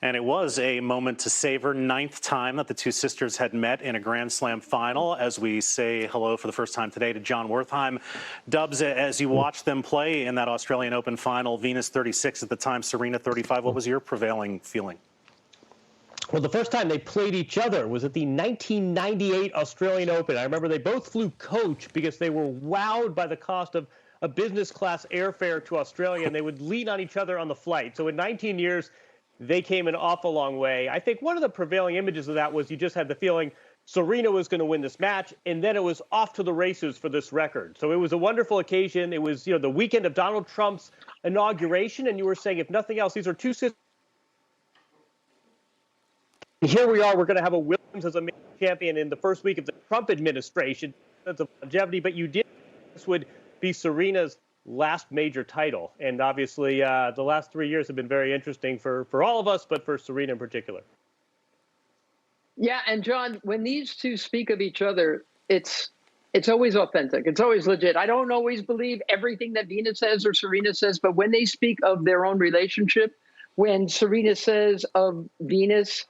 And it was a moment to savor. Ninth time that the two sisters had met in a Grand Slam final. As we say hello for the first time today to John Wertheim. Dubs, as you watched them play in that Australian Open final, Venus 36 at the time, Serena 35, what was your prevailing feeling? Well, the first time they played each other was at the 1998 Australian Open. I remember they both flew coach because they were wowed by the cost of a business class airfare to Australia, and they would lean on each other on the flight. So in 19 years, they came an awful long way. I think one of the prevailing images of that was you just had the feeling Serena was going to win this match, and then it was off to the races for this record. So it was a wonderful occasion. It was, the weekend of Donald Trump's inauguration, and you were saying, if nothing else, these are two sisters. Here we are, we're going to have a Williams as a major champion in the first week of the Trump administration. That's a longevity, but you did this would be Serena's last major title. And obviously, the last 3 years have been very interesting for all of us, but for Serena in particular. Yeah, and John, when these two speak of each other, it's always authentic. It's always legit. I don't always believe everything that Venus says or Serena says, but when they speak of their own relationship, when Serena says of Venus,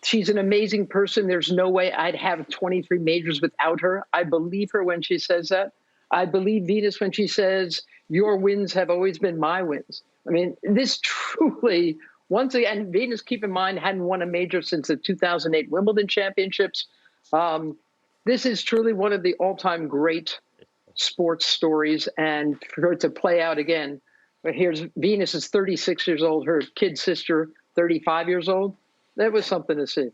she's an amazing person, there's no way I'd have 23 majors without her, I believe her when she says that. I believe Venus when she says, your wins have always been my wins. I mean, this truly, once again, Venus, keep in mind, hadn't won a major since the 2008 Wimbledon Championships. This is truly one of the all-time great sports stories, and for it to play out again. But here's Venus is 36 years old, her kid sister, 35 years old. That was something to see.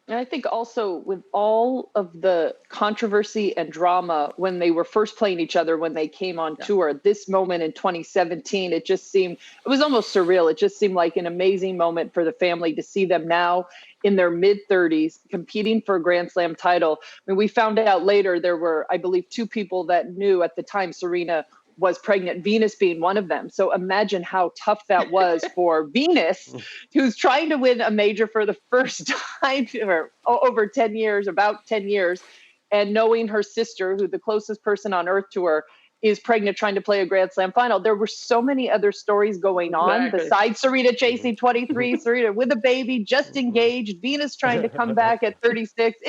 And I think also with all of the controversy and drama when they were first playing each other, when they came on tour, this moment in 2017, it was almost surreal. It just seemed like an amazing moment for the family to see them now in their mid-30s competing for a Grand Slam title. I mean, we found out later there were, I believe, two people that knew at the time Serena was pregnant, Venus being one of them. So imagine how tough that was for Venus, who's trying to win a major for the first time for over 10 years, about 10 years, and knowing her sister, who the closest person on earth to her, is pregnant trying to play a Grand Slam final. There were so many other stories going on besides Serena chasing 23, Serena with a baby, just engaged, Venus trying to come back at 36.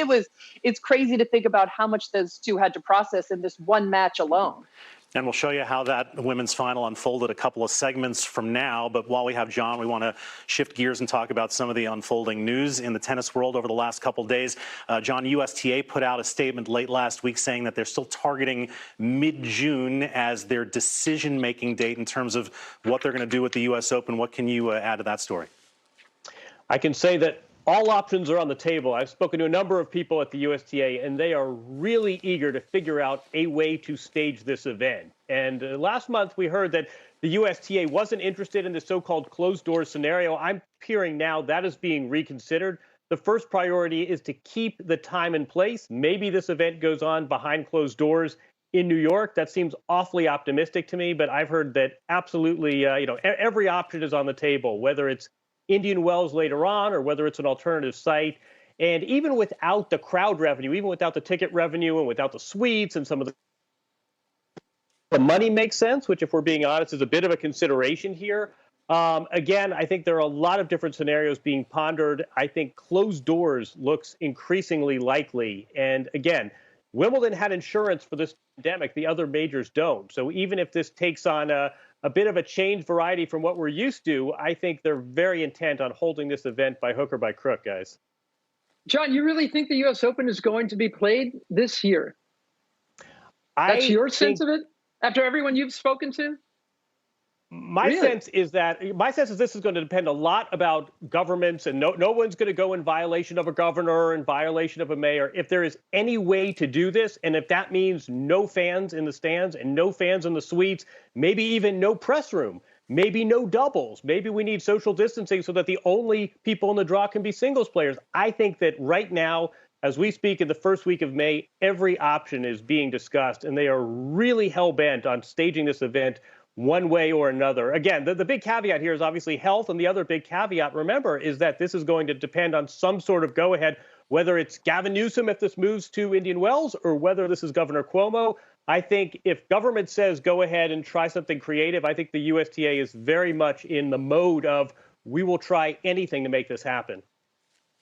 It's crazy to think about how much those two had to process in this one match alone. And we'll show you how that women's final unfolded a couple of segments from now. But while we have John, we want to shift gears and talk about some of the unfolding news in the tennis world over the last couple of days. John, USTA put out a statement late last week saying that they're still targeting mid-June as their decision-making date in terms of what they're going to do with the U.S. Open. What can you add to that story? I can say that all options are on the table. I've spoken to a number of people at the USTA, and they are really eager to figure out a way to stage this event. And last month, we heard that the USTA wasn't interested in the so-called closed-doors scenario. I'm hearing now that is being reconsidered. The first priority is to keep the time and place. Maybe this event goes on behind closed doors in New York. That seems awfully optimistic to me, but I've heard that absolutely, every option is on the table, whether it's Indian Wells later on, or whether it's an alternative site. And even without the crowd revenue, even without the ticket revenue and without the suites and some of the money makes sense, which if we're being honest is a bit of a consideration here. Again, I think there are a lot of different scenarios being pondered. I think closed doors looks increasingly likely. And again, Wimbledon had insurance for this pandemic. The other majors don't. So even if this takes on a bit of a change variety from what we're used to, I think they're very intent on holding this event by hook or by crook, guys. John, you really think the U.S. Open is going to be played this year? That's your sense of it? After everyone you've spoken to? My sense is this is going to depend a lot about governments, and no one's going to go in violation of a governor, in violation of a mayor. If there is any way to do this, and if that means no fans in the stands and no fans in the suites, maybe even no press room, maybe no doubles, maybe we need social distancing so that the only people in the draw can be singles players. I think that right now, as we speak in the first week of May, every option is being discussed, and they are really hell-bent on staging this event one way or another. Again, the big caveat here is obviously health, and the other big caveat, remember, is that this is going to depend on some sort of go-ahead, whether it's Gavin Newsom if this moves to Indian Wells, or whether this is Governor Cuomo. I think if government says go ahead and try something creative, I think the USTA is very much in the mode of we will try anything to make this happen.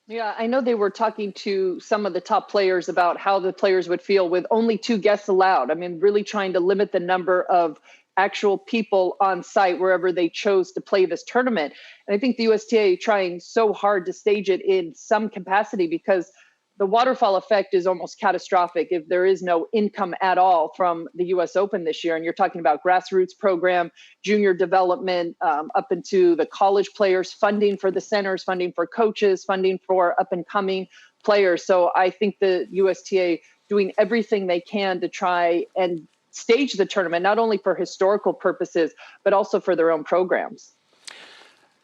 Yeah, I know they were talking to some of the top players about how the players would feel with only 2 guests allowed. I mean, really trying to limit the number of actual people on site wherever they chose to play this tournament. And I think the USTA trying so hard to stage it in some capacity because the waterfall effect is almost catastrophic if there is no income at all from the US Open this year. And you're talking about grassroots program, junior development, up into the college players, funding for the centers, funding for coaches, funding for up and coming players. So I think the USTA doing everything they can to try and stage the tournament, not only for historical purposes, but also for their own programs.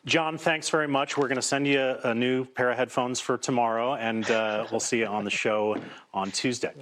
John, thanks very much. We're going to send you a new pair of headphones for tomorrow, and we'll see you on the show on Tuesday.